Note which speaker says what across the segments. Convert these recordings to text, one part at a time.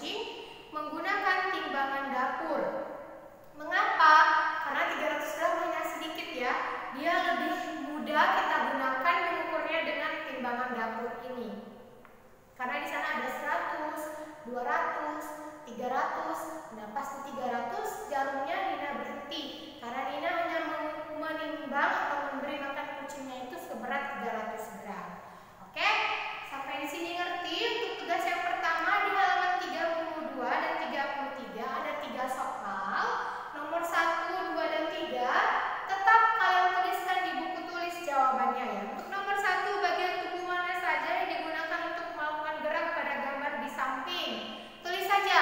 Speaker 1: kucing menggunakan timbangan dapur. Mengapa? Karena 300 gram hanya sedikit ya. Dia lebih mudah kita gunakan mengukurnya dengan timbangan dapur ini. Karena di sana ada 100, 200, 300. Nah, pas di 300 jarumnya Nina berhenti. Karena Nina hanya menimbang atau memberi makan kucingnya itu seberat 300 gram. Oke? Sampai di sini ngerti? Untuk tugas yang pertama di halaman 32 dan 33 ada 3 soal. Nomor 1, 2, dan 3 tetap kalian tuliskan di buku tulis jawabannya ya. Untuk nomor 1, bagian tubuh mana saja yang digunakan untuk melakukan gerak pada gambar di samping. Tulis saja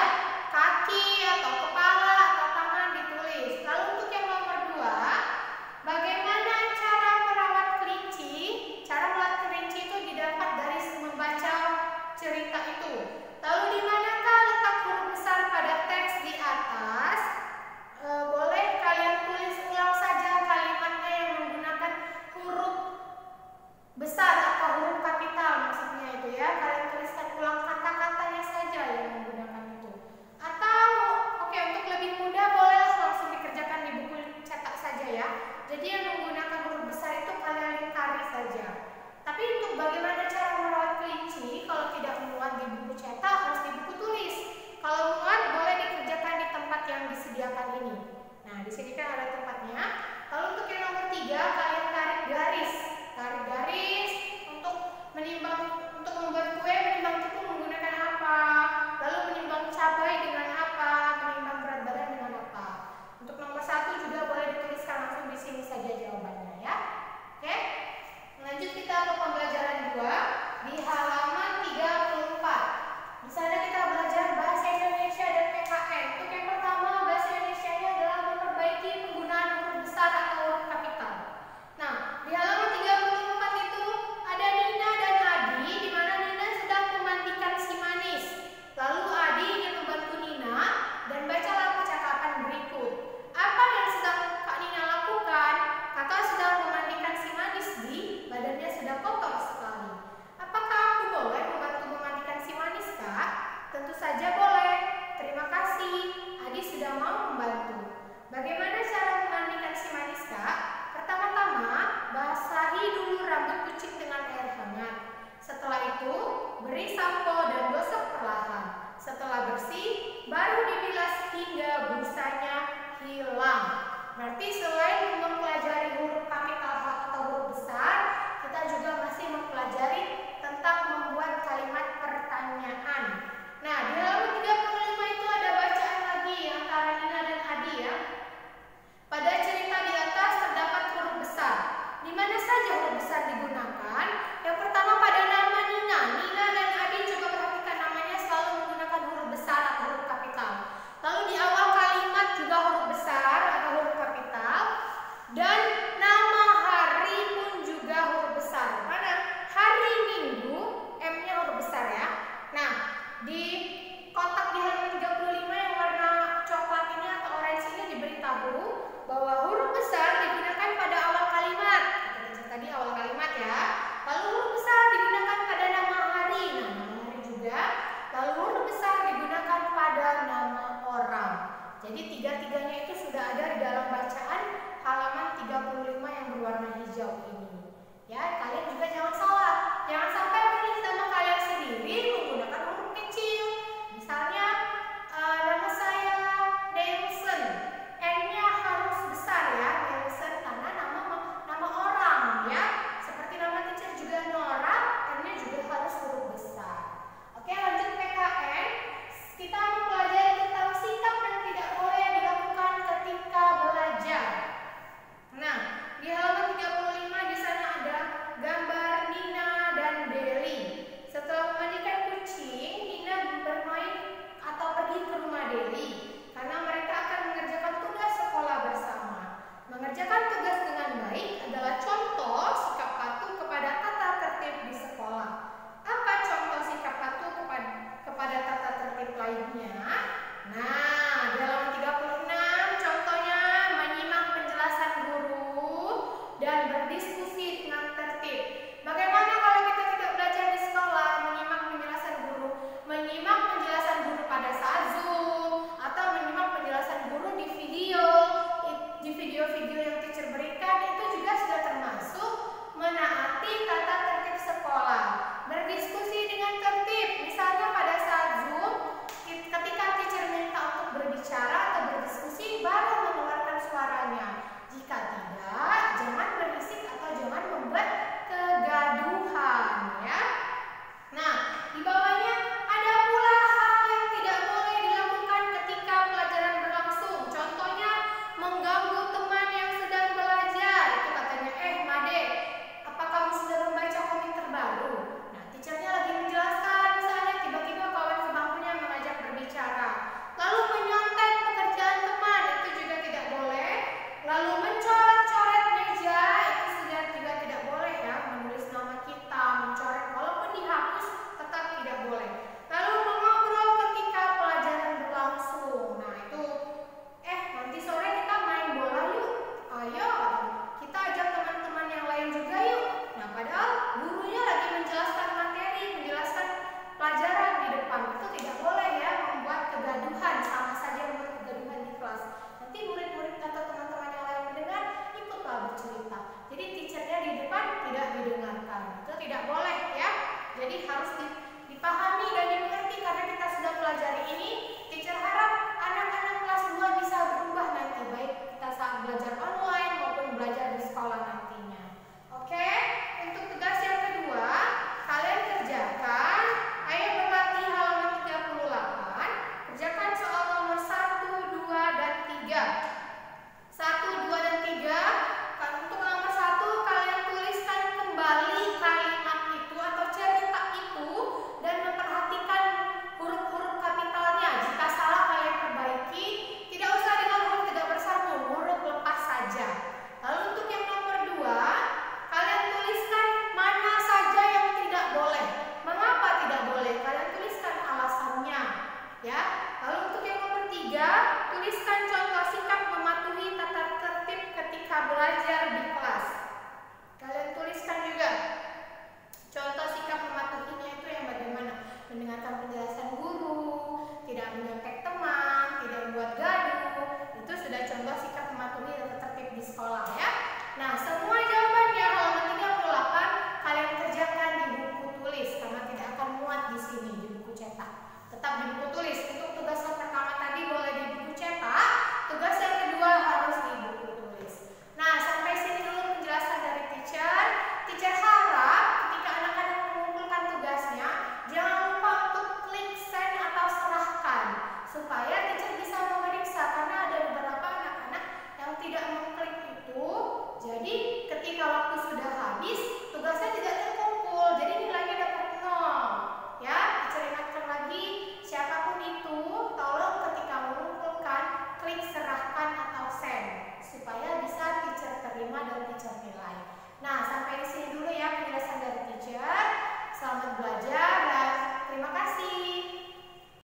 Speaker 1: kaki atau kepala atau tangan ditulis. Lalu untuk yang nomor 2, bagaimana cara merawat kelinci? Cara merawat kelinci itu didapat dari membaca cerita itu. Lalu di manakah letak huruf besar pada teks di atas? Boleh kalian tulis ulang saja kalimatnya yang menggunakan huruf besar atau huruf kapital maksudnya itu ya. Kalian tuliskan ulang kata-katanya saja yang menggunakan itu. Atau oke, untuk lebih mudah boleh langsung dikerjakan di buku cetak saja ya. Jadi yang menggunakan huruf besar itu kalian lingkari saja. Tapi untuk bagaimana cara merawat kelinci, kalau tidak muat di buku cetak harus di buku tulis. Kalau muat boleh dikerjakan di tempat yang disediakan ini. Nah, di sini kan ada tempatnya. Lalu untuk yang nomor 3, kalian tarik garis. Tarik garis untuk menimbang, untuk membuat kue, menimbang tepung menggunakan apa? Lalu menimbang cabai dengan apa? Menimbang berat badan dengan apa? Untuk nomor 1 juga boleh dituliskan langsung di sini saja jawabannya ya. Oke? Lanjut kita ke pembelajaran 2 di halaman 34. Di sana kita belajar bahasa Indonesia dan PKN. Untuk yang pertama, bahasa Indonesianya adalah memperbaiki penggunaan huruf besar atau huruf kapital. Nah, di halaman 34 itu ada Nina dan Adi, di mana Nina sedang memandikan si manis. Lalu Adi ingin membantu Nina dan bacalah percakapan berikut. Apa yang sedang Kak Nina lakukan? Kakak sedang memandikan si manis di, badannya sudah kotor sekali. Apakah aku boleh membantu memandikan si manis, Kak? Tentu saja boleh. Terima kasih. Adi sudah mau membantu. Bagaimana cara memandikan si manis, Kak? Pertama-tama, basahi dulu rambut kucing dengan air hangat. Setelah itu, beri sampo dan gosok perlahan. Setelah bersih, baru dibilas hingga busanya hilang. Berarti selain mempelajari huruf kapital atau huruf besar, kita juga masih mempelajari tentang membuat kalimat pertanyaan. Nah, di halaman 35 itu ada bacaan lagi antara Nina dan Adi ya. Pada cerita di atas terdapat huruf besar. Di mana saja huruf besar digunakan? Yang pertama pada nama Nina. Nina dan Adi coba perhatikan namanya selalu menggunakan huruf besar atau huruf kapital. Lalu di awal kalimat juga huruf besar atau huruf kapital. tuliskan contoh sikap mematuhi tata tertib ketika belajar di kelas. Kalian tuliskan juga contoh sikap mematuhinya itu yang bagaimana? Mendengarkan penjelasan guru, tidak menyontek teman, tidak membuat gaduh. Itu sudah contoh sikap mematuhi tata tertib di sekolah ya. Nah, semua jawabannya halaman 38 kalian kerjakan di buku tulis karena tidak akan muat di sini di buku cetak. Tetap di buku tulis. Untuk tugas yang pertama tadi boleh di buku cetak, tugas yang kedua harus di buku tulis. Nah, sampai sini dulu penjelasan dari teacher. Teacher harap ketika anak-anak mengumpulkan tugasnya, jangan lupa untuk klik send atau serahkan supaya teacher bisa memeriksa karena ada beberapa anak-anak yang tidak mengklik itu. Jadi ketika waktu sudah habis, tugasnya tidak terkumpul. Jadi nilainya dapat 0. Ya, teacher ingatkan lagi, siapapun itu, tolong ketika mengumpulkan klik serahkan atau send supaya bisa teacher terima dan teacher nilai. Nah, sampai di sini dulu ya penjelasan dari teacher. Selamat belajar.